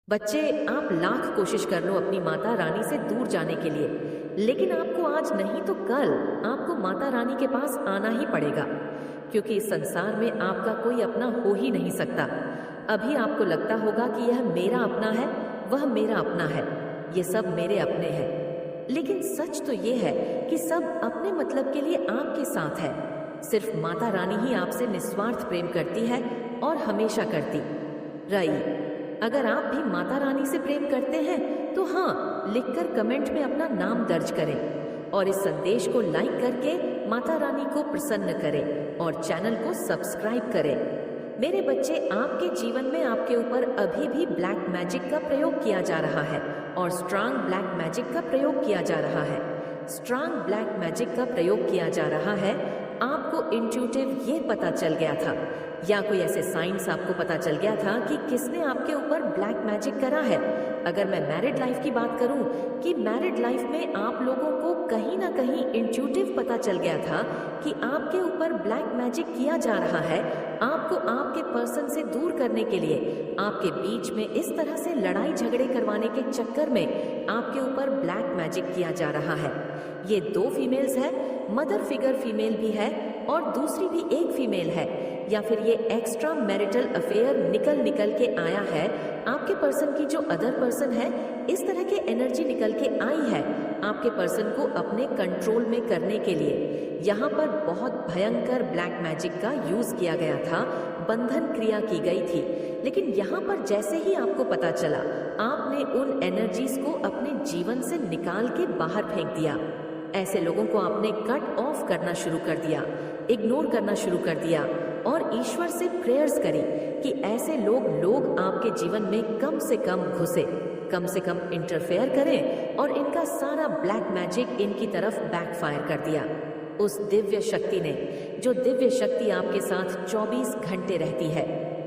बच्चे, आप लाख कोशिश कर लो अपनी माता रानी से दूर जाने के लिए, लेकिन आपको आज नहीं तो कल आपको माता रानी के पास आना ही पड़ेगा, क्योंकि इस संसार में आपका कोई अपना हो ही नहीं सकता। अभी आपको लगता होगा कि यह मेरा अपना है, वह मेरा अपना है, ये सब मेरे अपने हैं, लेकिन सच तो ये है कि सब अपने मतलब के लिए आपके साथ है। सिर्फ माता रानी ही आपसे निस्वार्थ प्रेम करती है और हमेशा करती रही। अगर आप भी माता रानी से प्रेम करते हैं तो हाँ, लिखकर कमेंट में अपना नाम दर्ज करें और इस संदेश को लाइक करके माता रानी को प्रसन्न करें और चैनल को सब्सक्राइब करें। मेरे बच्चे, आपके जीवन में आपके ऊपर अभी भी ब्लैक मैजिक का प्रयोग किया जा रहा है और स्ट्रांग ब्लैक मैजिक का प्रयोग किया जा रहा है। स्ट्रांग ब्लैक मैजिक का प्रयोग किया जा रहा है। आपको इंट्यूटिव ये पता चल गया था या कोई ऐसे साइंस आपको पता चल गया था कि किसने आपके ऊपर ब्लैक मैजिक करा है। अगर मैं मैरिड लाइफ की बात करूं कि मैरिड लाइफ में आप लोगों को कहीं ना कहीं इंट्यूटिव पता चल गया था कि आपके ऊपर ब्लैक मैजिक किया जा रहा है, आपको आपके पर्सन से दूर करने के लिए, आपके बीच में इस तरह से लड़ाई झगड़े करवाने के चक्कर में आपके ऊपर ब्लैक मैजिक किया जा रहा है। ये दो फीमेल्स है, मदर फिगर फीमेल भी है और दूसरी भी एक फीमेल है, या फिर ये एक्स्ट्रा मैरिटल अफेयर निकल के आया है। आपके पर्सन की जो अदर पर्सन है, इस तरह की एनर्जी निकल के आई है आपके पर्सन को अपने कंट्रोल में करने के लिए। यहाँ पर बहुत भयंकर ब्लैक मैजिक का यूज किया गया था, बंधन क्रिया की गई थी, लेकिन यहाँ पर जैसे ही आपको पता चला, आपने उन एनर्जीज को अपने जीवन से निकाल के बाहर फेंक दिया। ऐसे लोगों को आपने कट ऑफ करना शुरू कर दिया, इग्नोर करना शुरू कर दिया और ईश्वर से प्रेयर्स करी कि ऐसे लोग आपके जीवन में कम से कम घुसे, कम से कम इंटरफेयर करें और इनका सारा ब्लैक मैजिक इनकी तरफ बैकफायर कर दिया। उस दिव्य शक्ति ने, जो दिव्य शक्ति आपके साथ 24 घंटे रहती है,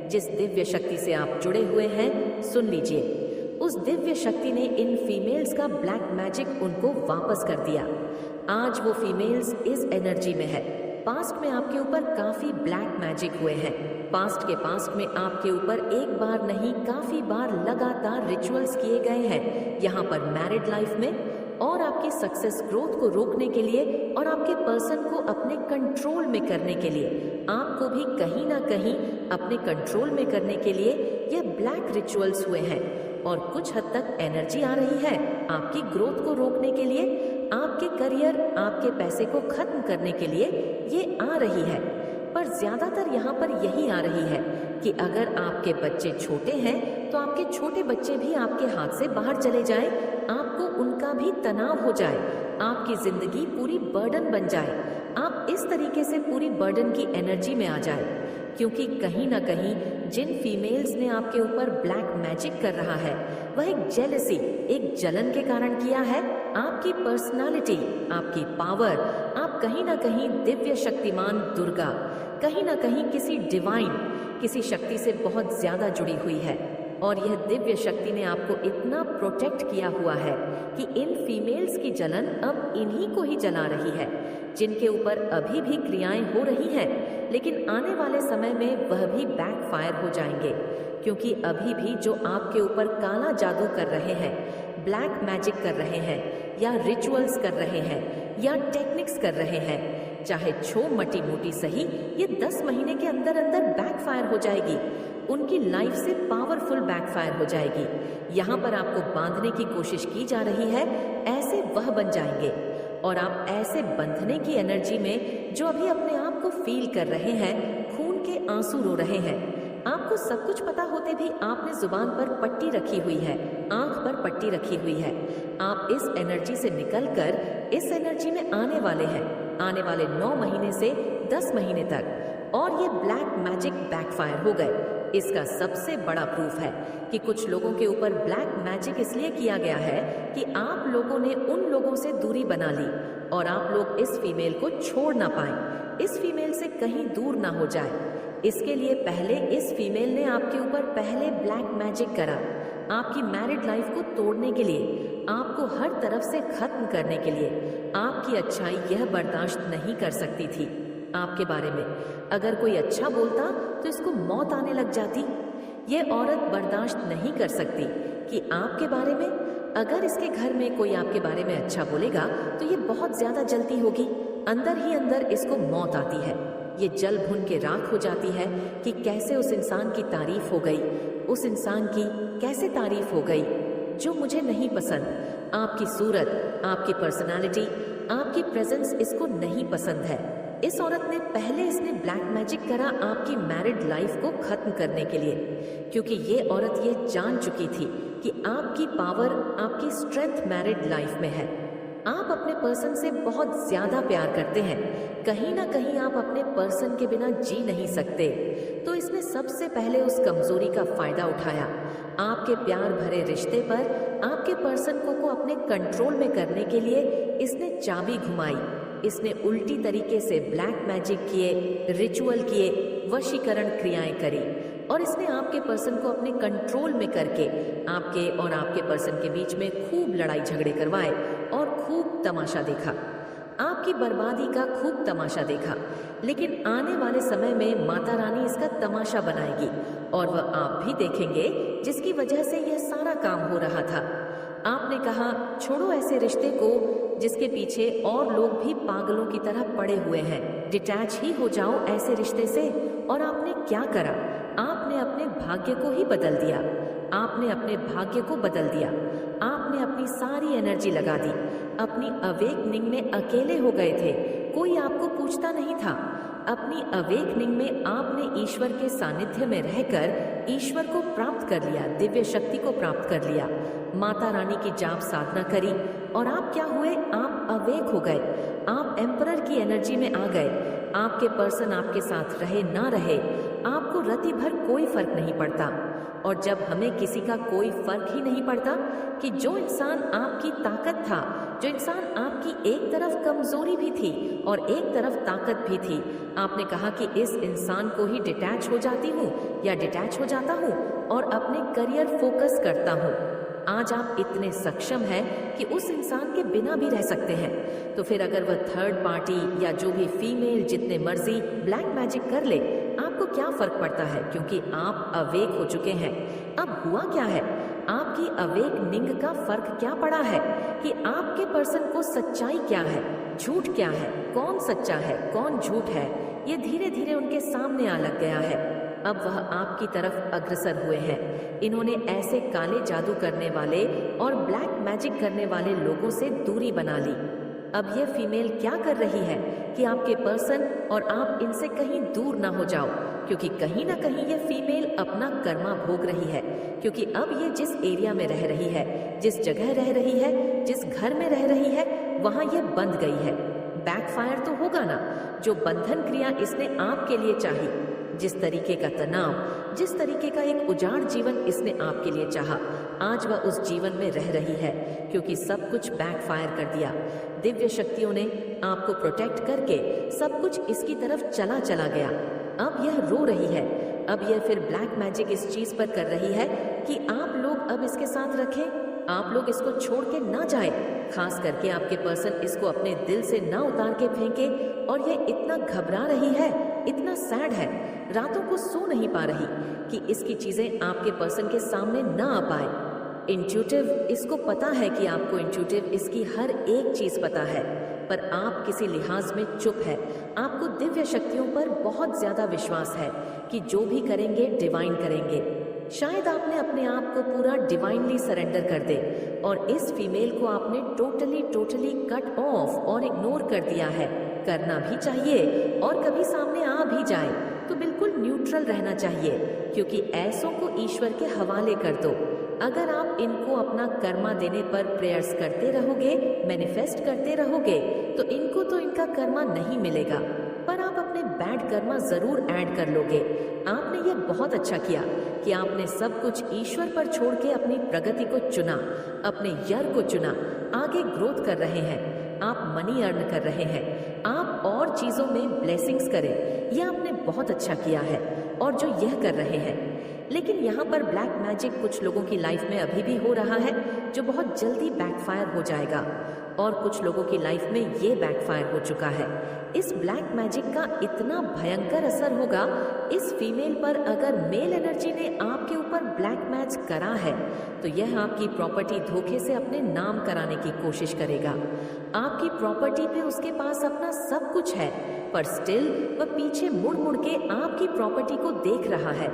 जिस दिव्य शक्ति से आप जुड़े हुए हैं, सुन लीजिए, उस दिव्य शक्ति ने इन फीमेल्स का ब्लैक मैजिक उनको वापस कर दिया। आज वो फीमेल्स इस एनर्जी में है। पास्ट में आपके ऊपर काफी ब्लैक मैजिक हुए हैं। पास्ट में आपके ऊपर एक बार नहीं, काफी बार लगातार रिचुअल्स किए गए हैं, यहाँ पर मैरिड लाइफ में, और आपकी सक्सेस ग्रोथ को रोकने के लिए और आपके पर्सन को अपने कंट्रोल में करने के लिए, आपको भी कहीं ना कहीं अपने कंट्रोल में करने के लिए ये ब्लैक रिचुअल्स हुए हैं। और कुछ हद तक एनर्जी आ रही है आपकी ग्रोथ को रोकने के लिए, आपके करियर, आपके पैसे को खत्म करने के लिए ये आ रही है। पर ज्यादातर यहाँ पर यही आ रही है कि अगर आपके बच्चे छोटे हैं तो आपके छोटे बच्चे भी आपके हाथ से बाहर चले जाएं, आपको उनका भी तनाव हो जाए, आपकी जिंदगी पूरी बर्डन बन जाए, आप इस तरीके से पूरी बर्डन की एनर्जी में आ जाए, क्योंकि कहीं ना कहीं जिन फीमेल्स ने आपके ऊपर ब्लैक मैजिक कर रहा है, वह एक जेलसी, एक जलन के कारण किया है। आपकी पर्सनालिटी, आपकी पावर, आप कहीं ना कहीं दिव्य शक्तिमान दुर्गा, कहीं ना कहीं किसी डिवाइन, किसी शक्ति से बहुत ज्यादा जुड़ी हुई है, और यह दिव्य शक्ति ने आपको इतना प्रोटेक्ट किया हुआ है कि इन फीमेल्स की जलन अब इन्हीं को ही जला रही है, जिनके ऊपर अभी भी क्रियाएं हो रही हैं, लेकिन आने वाले समय में वह भी बैकफायर हो जाएंगे, क्योंकि अभी भी जो आपके ऊपर काला जादू कर रहे हैं, ब्लैक मैजिक कर रहे हैं, या रिचुअल्स कर रहे हैं, या टेक्निक्स कर रहे हैं, चाहे छोटी मोटी सही, ये 10 महीने के अंदर अंदर बैकफायर हो जाएगी, उनकी लाइफ से पावरफुल बैकफायर हो जाएगी। यहाँ पर आपको बांधने की कोशिश की जा रही है, ऐसे वह बन जाएंगे, और आप ऐसे बंधने की एनर्जी में, जो अभी अपने आप को फील कर रहे हैं, खून के आंसू रो रहे हैं, आपको सब कुछ पता होते भी आपने जुबान पर पट्टी रखी हुई है, आंख पर पट्टी रखी हुई है, आप इस एनर्जी से निकलकर इस एनर्जी में आने वाले हैं, आने वाले 9 महीने से 10 महीने तक, और ये ब्लैक मैजिक बैकफायर हो गए। इसका सबसे बड़ा प्रूफ है कि कुछ लोगों के ऊपर ब्लैक मैजिक इसलिए किया गया है कि आप लोगों ने उन लोगों से दूरी बना ली और आप लोग इस फीमेल को छोड़ ना पाए, इस फीमेल से कहीं दूर ना हो जाए। इसके लिए पहले इस फीमेल ने आपके ऊपर पहले ब्लैक मैजिक करा, आपकी मैरिड लाइफ को तोड़ने के लिए, आपको हर तरफ से खत्म करने के लिए। आपकी अच्छाई यह बर्दाश्त नहीं कर सकती थी। आपके बारे में अगर कोई अच्छा बोलता तो इसको मौत आने लग जाती। ये औरत बर्दाश्त नहीं कर सकती कि आपके बारे में, अगर इसके घर में कोई आपके बारे में अच्छा बोलेगा तो ये बहुत ज्यादा जलती होगी, अंदर ही अंदर इसको मौत आती है। ये जल भुन के राख हो जाती है कि कैसे उस इंसान की तारीफ हो गई, उस इंसान की कैसे तारीफ हो गई जो मुझे नहीं पसंद। आपकी सूरत, आपकी पर्सनालिटी, आपकी प्रेजेंस इसको नहीं पसंद है। इस औरत ने पहले इसने ब्लैक मैजिक करा आपकी मैरिड लाइफ को खत्म करने के लिए, क्योंकि ये औरत ये जान चुकी थी कि आपकी पावर, आपकी स्ट्रेंथ मैरिड लाइफ में है। आप अपने पर्सन से बहुत ज्यादा प्यार करते हैं, कहीं ना कहीं आप अपने पर्सन के बिना जी नहीं सकते। तो इसने सबसे पहले उस कमजोरी का फायदा उठाया। आपके प्यार भरे रिश्ते पर आपके पर्सन को अपने कंट्रोल में करने के लिए इसने चाबी घुमाई। इसने उल्टी तरीके से ब्लैक मैजिक किए, रिचुअल किए, वशीकरण क्रियाएं करी और इसने आपके पर्सन को अपने कंट्रोल में करके आपके और आपके पर्सन के बीच में खूब लड़ाई झगड़े करवाए और खूब तमाशा देखा, आपकी बर्बादी का खूब तमाशा देखा। लेकिन आने वाले समय में माता रानी इसका तमाशा बनाएगी और वह आप भी देखेंगे, जिसकी वजह से यह सारा काम हो रहा था। आपने कहा छोड़ो ऐसे रिश्ते को जिसके पीछे और लोग भी पागलों की तरह पड़े हुए हैं, डिटैच ही हो जाओ ऐसे रिश्ते से। और आपने क्या करा? आपने अपने भाग्य को ही बदल दिया। आपने अपने भाग्य को बदल दिया। आपने अपनी सारी एनर्जी लगा दी। अपनी अवेकनिंग में अकेले हो गए थे, कोई आपको पूछता नहीं था। अपनी अवेकनिंग में आपने ईश्वर के सानिध्य में रहकर ईश्वर को प्राप्त कर लिया, दिव्य शक्ति को प्राप्त कर लिया, माता रानी की जाप साधना करी और आप क्या हुए? आप अवेक हो गए। आप एम्परर की एनर्जी में आ गए। आपके पर्सन आपके साथ रहे ना रहे, आपको रति भर कोई फर्क नहीं पड़ता। और जब हमें किसी का कोई फर्क ही नहीं पड़ता कि जो इंसान आपकी ताकत था, जो इंसान आपकी एक तरफ कमजोरी भी थी और एक तरफ ताकत भी थी, आपने कहा कि इस इंसान को ही डिटैच हो जाती हूँ या डिटैच हो जाता हूँ और अपने करियर फोकस करता हूँ। आज आप इतने सक्षम हैं कि उस इंसान के बिना भी रह सकते हैं। तो फिर अगर वह थर्ड पार्टी या जो भी फीमेल जितने मर्जी ब्लैक मैजिक कर ले, आपको क्या फर्क पड़ता है? क्योंकि आप अवेक हो चुके हैं। अब हुआ क्या है? आपकी अवेकनिंग का फर्क क्या पड़ा है कि आपके पर्सन को सच्चाई क्या है, झूठ क्या है, कौन सच्चा है, कौन झूठ है, ये धीरे धीरे उनके सामने आ लग गया है। अब वह आपकी तरफ अग्रसर हुए हैं। इन्होंने ऐसे काले जादू करने वाले और ब्लैक मैजिक करने वाले लोगों से दूरी बना ली। अब यह फीमेल क्या कर रही है कि आपके पर्सन और आप इनसे कहीं दूर ना हो जाओ, क्योंकि कहीं ना कहीं यह फीमेल अपना कर्मा भोग रही है। क्योंकि अब ये जिस एरिया में रह रही है, जिस जगह रह रही है, जिस घर में रह रही है, वहां यह बंध गई है। बैकफायर तो होगा ना। जो बंधन क्रिया इसने आपके लिए चाही, जिस तरीके का तनाव, जिस तरीके का एक उजाड़ जीवन इसने आपके लिए चाहा, आज वह उस जीवन में रह रही है, क्योंकि सब कुछ बैकफायर कर दिया। दिव्य शक्तियों ने आपको प्रोटेक्ट करके सब कुछ इसकी तरफ चला चला गया। अब यह रो रही है। अब यह फिर ब्लैक मैजिक इस चीज पर कर रही है कि आप लोग अब इसके साथ रखें, आप लोग इसको छोड़ के ना जाए। खास करके आपके पर्सन इसको अपने दिल से ना उतार के फेंके। और ये इतना घबरा रही है, इतना सैड है, रातों को सो नहीं पा रही कि इसकी चीजें आपके पर्सन के सामने ना आ पाए। इंट्यूटिव इसको पता है कि आपको इंट्यूटिव इसकी हर एक चीज पता है, पर आप किसी लिहाज में चुप है। आपको दिव्य शक्तियों पर बहुत ज्यादा विश्वास है कि जो भी करेंगे डिवाइन करेंगे। शायद आपने अपने आप को पूरा डिवाइनली सरेंडर कर दे और इस फीमेल को आपने टोटली कट ऑफ और इग्नोर कर दिया है। करना भी चाहिए, और कभी सामने आ भी जाए तो बिल्कुल न्यूट्रल रहना चाहिए, क्योंकि ऐसों को ईश्वर के हवाले कर दो। अगर आप इनको अपना कर्मा देने पर प्रेयर्स करते रहोगे, मैनिफेस्ट करते रहोगे, तो इनको तो इनका कर्मा नहीं मिलेगा, पर आप अपने बैड कर्मा जरूर ऐड कर लोगे। आपने ये बहुत अच्छा किया कि आपने सब कुछ ईश्वर पर छोड़ के अपनी प्रगति को चुना, अपने यर को चुना। आगे ग्रोथ कर रहे हैं, आप मनी अर्न कर रहे हैं, आप और चीजों में ब्लेसिंग्स करें। यह आपने बहुत अच्छा किया है। और जो यह कर रहे हैं, लेकिन यहाँ पर ब्लैक मैजिक कुछ लोगों की लाइफ में अभी भी हो रहा है, जो बहुत जल्दी बैकफायर हो जाएगा, और कुछ लोगों की लाइफ में ये बैकफायर हो चुका है। इस ब्लैक मैजिक का इतना भयंकर असर होगा इस फीमेल पर, अगर मेल एनर्जी ने आपके ऊपर ब्लैक मैच करा है तो यह आपकी प्रॉपर्टी धोखे से अपने नाम कराने की कोशिश करेगा। आपकी प्रॉपर्टी पे उसके पास अपना सब कुछ है, पर स्टिल वह पीछे मुड़ मुड़ के आपकी प्रॉपर्टी को देख रहा है,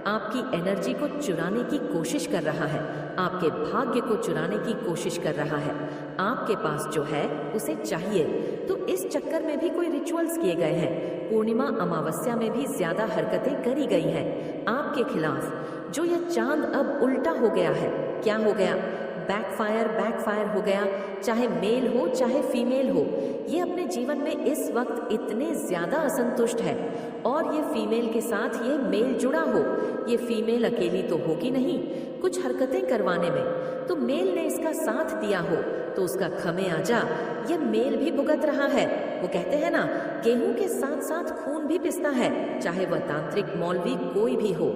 आपकी एनर्जी को चुराने की कोशिश कर रहा है, आपके भाग्य को चुराने की कोशिश कर रहा है। आपके पास जो है उसे चाहिए, तो इस चक्कर में भी कोई रिचुअल्स किए गए हैं। पूर्णिमा अमावस्या में भी ज्यादा हरकतें करी गई हैं आपके खिलाफ। जो यह चांद अब उल्टा हो गया है, क्या हो गया? बैकफायर हो गया। चाहे मेल हो चाहे फीमेल हो, ये अपने जीवन में इस वक्त इतने ज्यादा असंतुष्ट है, और ये फीमेल के साथ ये मेल जुड़ा हो। ये फीमेल अकेली तो होगी नहीं कुछ हरकतें करवाने में, तो मेल ने इसका साथ दिया हो तो उसका खमे आजा ये मेल भी भुगत रहा है। वो कहते हैं ना, गेहूं के साथ साथ खून भी पिसता है, चाहे वह तांत्रिक मौलवी कोई भी हो।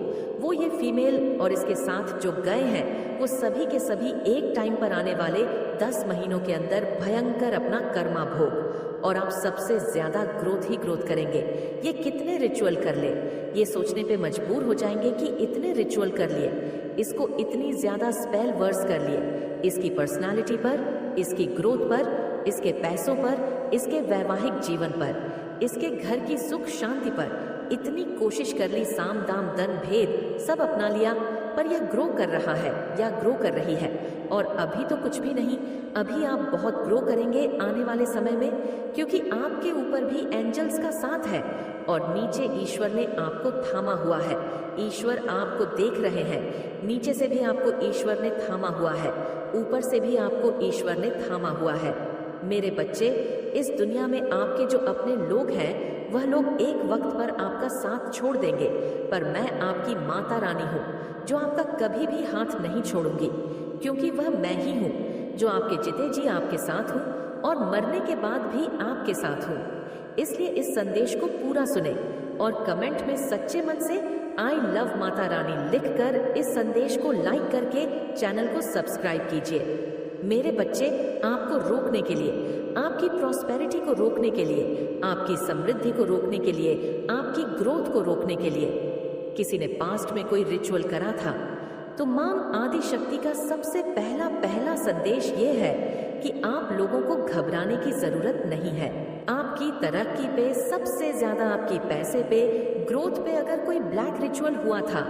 वो ये फीमेल और इसके साथ जो गए हैं, वो सभी के सभी एक टाइम पर आने वाले 10 महीनों के अंदर भयंकर अपना कर्मा भोग, और आप सबसे ज्यादा ग्रोथ ही ग्रोथ करेंगे। ये कितने रिचुअल कर ले, ये सोचने पे मजबूर हो जाएंगे कि इतने रिचुअल कर लिए, इसको इतनी ज्यादा स्पेल वर्स कर लिए। इसकी पर्सनालिटी पर, इसकी ग्रोथ पर, इसके पैसों पर, इसके वैवाहिक जीवन पर, इसके घर की सुख शांति पर इतनी कोशिश कर ली, साम दाम दन भेद सब अपना लिया, पर यह ग्रो कर रहा है या ग्रो कर रही है। और अभी तो कुछ भी नहीं, अभी आप बहुत ग्रो करेंगे आने वाले समय में, क्योंकि आपके ऊपर भी एंजल्स का साथ है, और नीचे ईश्वर ने आपको थामा हुआ है। ईश्वर आपको देख रहे हैं, नीचे से भी आपको ईश्वर ने थामा हुआ है, ऊपर से भी आपको ईश्वर ने थामा हुआ है। मेरे बच्चे, इस दुनिया में आपके जो अपने लोग हैं, वह लोग एक वक्त पर आपका साथ छोड़ देंगे, पर मैं आपकी माता रानी हूँ जो आपका कभी भी हाथ नहीं छोड़ूंगी, क्योंकि वह मैं ही हूँ जो आपके जीते जी आपके साथ हूँ और मरने के बाद भी आपके साथ हूँ। इसलिए इस संदेश को पूरा सुने और कमेंट में सच्चे मन से आई लव माता रानी लिखकर इस संदेश को लाइक करके चैनल को सब्सक्राइब कीजिए। मेरे बच्चे, आपको रोकने के लिए, आपकी प्रॉस्पेरिटी को रोकने के लिए, आपकी समृद्धि को रोकने के लिए, आपकी ग्रोथ को रोकने के लिए किसी ने पास्ट में कोई रिचुअल करा था, तो मां आदि शक्ति का सबसे पहला संदेश ये है कि आप लोगों को घबराने की जरूरत नहीं है। आपकी तरक्की पे, सबसे ज्यादा आपकी पैसे पे, ग्रोथ पे अगर कोई ब्लैक रिचुअल हुआ था,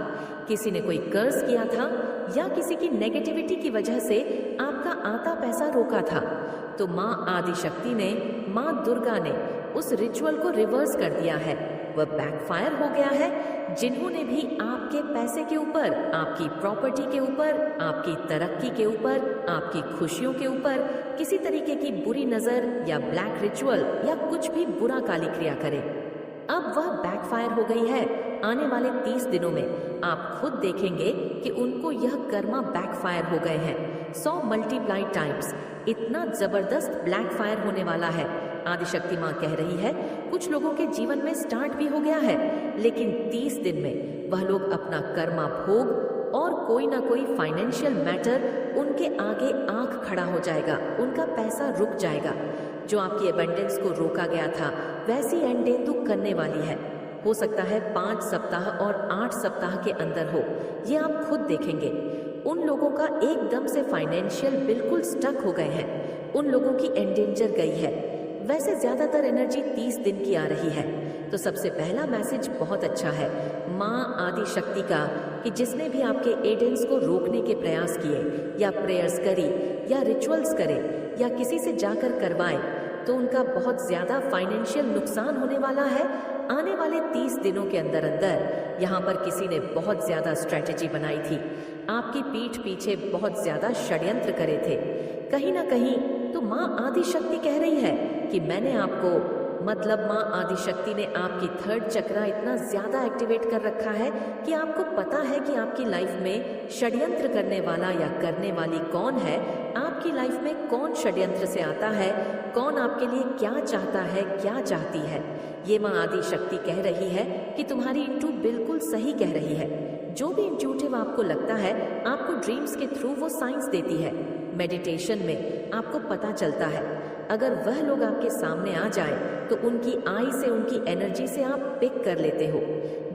किसी ने कोई कर्ज किया था या किसी की नेगेटिविटी की वजह से आपका आता पैसा रोका था, तो मां आदि शक्ति ने, मां दुर्गा ने उस रिचुअल को रिवर्स कर दिया है। वह बैकफायर हो गया है। जिन्होंने भी आपके पैसे के ऊपर, आपकी प्रॉपर्टी के ऊपर, आपकी तरक्की के ऊपर, आपकी खुशियों के ऊपर किसी तरीके की बुरी नजर या ब्लैक रिचुअल या कुछ भी बुरा काली क्रिया करे, अब वह बैकफायर हो गई है। आने वाले 30 दिनों में आप खुद देखेंगे कि उनको यह कर्मा बैकफायर हो गए हैं 100 मल्टीप्लाइड टाइम्स। इतना जबरदस्त ब्लैक फायर होने वाला है। आदिशक्ति माँ कह रही है, कुछ लोगों के जीवन में स्टार्ट भी हो गया है, लेकिन 30 दिन में वह लोग अपना कर्मा भोग और कोई ना कोई फाइनेंशियल मैटर उनके आगे आंख खड़ा हो जाएगा, उनका पैसा रुक जाएगा। जो आपकी एबंडेंस को रोका गया था, वैसी एंडेंदु करने वाली है। हो सकता है 5 सप्ताह और 8 सप्ताह के अंदर हो, ये आप खुद देखेंगे। उन लोगों का एकदम से फाइनेंशियल बिल्कुल स्टक हो गए हैं, उन लोगों की एंडेंजर गई है। वैसे ज्यादातर एनर्जी 30 दिन की आ रही है, तो सबसे पहला मैसेज बहुत अच्छा है माँ आदि शक्ति का, कि जिसने भी आपके एडेंस को रोकने के प्रयास किए या प्रेयर्स करी या रिचुअल्स करे या किसी से जाकर करवाए, तो उनका बहुत ज्यादा फाइनेंशियल नुकसान होने वाला है आने वाले 30 दिनों के अंदर अंदर। यहाँ पर किसी ने बहुत ज्यादा स्ट्रैटेजी बनाई थी, आपकी पीठ पीछे बहुत ज्यादा षड्यंत्र करे थे कहीं ना कहीं। तो माँ आदि शक्ति कह रही है कि मैंने आपको मतलब माँ आदिशक्ति ने आपकी थर्ड चक्रा इतना ज्यादा एक्टिवेट कर रखा है कि आपको पता है कि आपकी लाइफ में षड्यंत्र करने वाला या करने वाली कौन है, आपकी लाइफ में कौन षड्यंत्र से आता है, कौन आपके लिए क्या चाहता है, क्या चाहती है। ये माँ आदिशक्ति कह रही है कि तुम्हारी इंटू बिल्कुल सही कह रही है। जो भी इंट्यूटिव आपको लगता है, आपको ड्रीम्स के थ्रू वो साइंस देती है। मेडिटेशन में आपको पता चलता है, अगर वह लोग आपके सामने आ जाए तो उनकी आई से, उनकी एनर्जी से आप पिक कर लेते हो।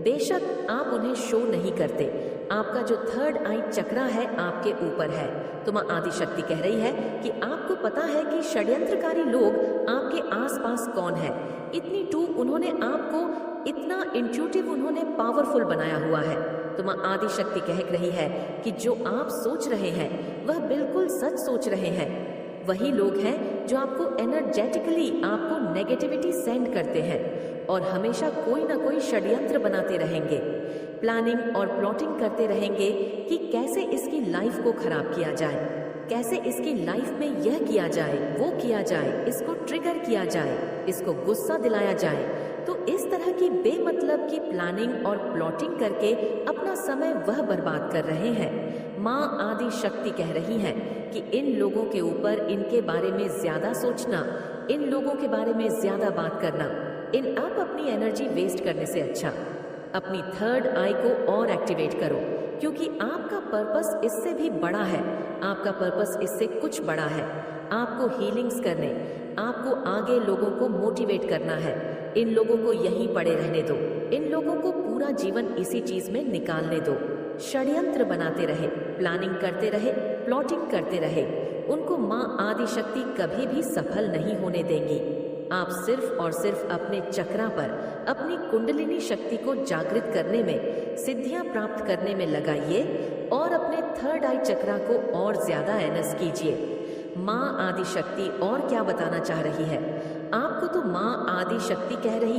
बेशक आप उन्हें शो नहीं करते, आपका जो थर्ड आई चक्रा है आपके ऊपर है। तो माँ आदिशक्ति कह रही है कि आपको पता है कि षड्यंत्रकारी लोग आपके आसपास कौन है। इतनी टू उन्होंने आपको इतना इंट्यूटिव, उन्होंने पावरफुल बनाया हुआ है। तो माँ आदिशक्ति कह रही है कि जो आप सोच रहे हैं वह बिल्कुल सच सोच रहे हैं। वही लोग हैं जो आपको एनर्जेटिकली आपको नेगेटिविटी सेंड करते हैं और हमेशा कोई ना कोई षड्यंत्र बनाते रहेंगे, प्लानिंग और प्लॉटिंग करते रहेंगे कि कैसे इसकी लाइफ को खराब किया जाए, कैसे इसकी लाइफ में यह किया जाए, वो किया जाए, इसको ट्रिगर किया जाए, इसको गुस्सा दिलाया जाए। तो इस तरह की बेमतलब की प्लानिंग और प्लॉटिंग करके अपना समय वह बर्बाद कर रहे हैं। माँ आदिशक्ति कह रही हैं कि इन लोगों के ऊपर, इनके बारे में ज्यादा सोचना, इन लोगों के बारे में ज्यादा बात करना, इन आप अपनी एनर्जी वेस्ट करने से अच्छा अपनी थर्ड आई को और एक्टिवेट करो, क्योंकि आपका पर्पस इससे भी बड़ा है। आपका पर्पस इससे कुछ बड़ा है। आपको हीलिंग्स करने, आपको आगे लोगों को मोटिवेट करना है। इन लोगों को यहीं पड़े रहने दो, इन लोगों को पूरा जीवन इसी चीज में निकालने दो। षड्यंत्र बनाते रहे, प्लानिंग करते रहे, प्लॉटिंग करते रहे, उनको माँ आदिशक्ति कभी भी सफल नहीं होने देंगी। आप सिर्फ और सिर्फ अपने चक्रा पर, अपनी कुंडलिनी शक्ति को जागृत करने में, सिद्धियां प्राप्त करने में लगाइए और अपने थर्ड आई चक्रा को और ज्यादा एनर्स कीजिए। माँ आदिशक्ति और क्या बताना चाह रही है? आपको तो माँ आदिशक्ति कह रही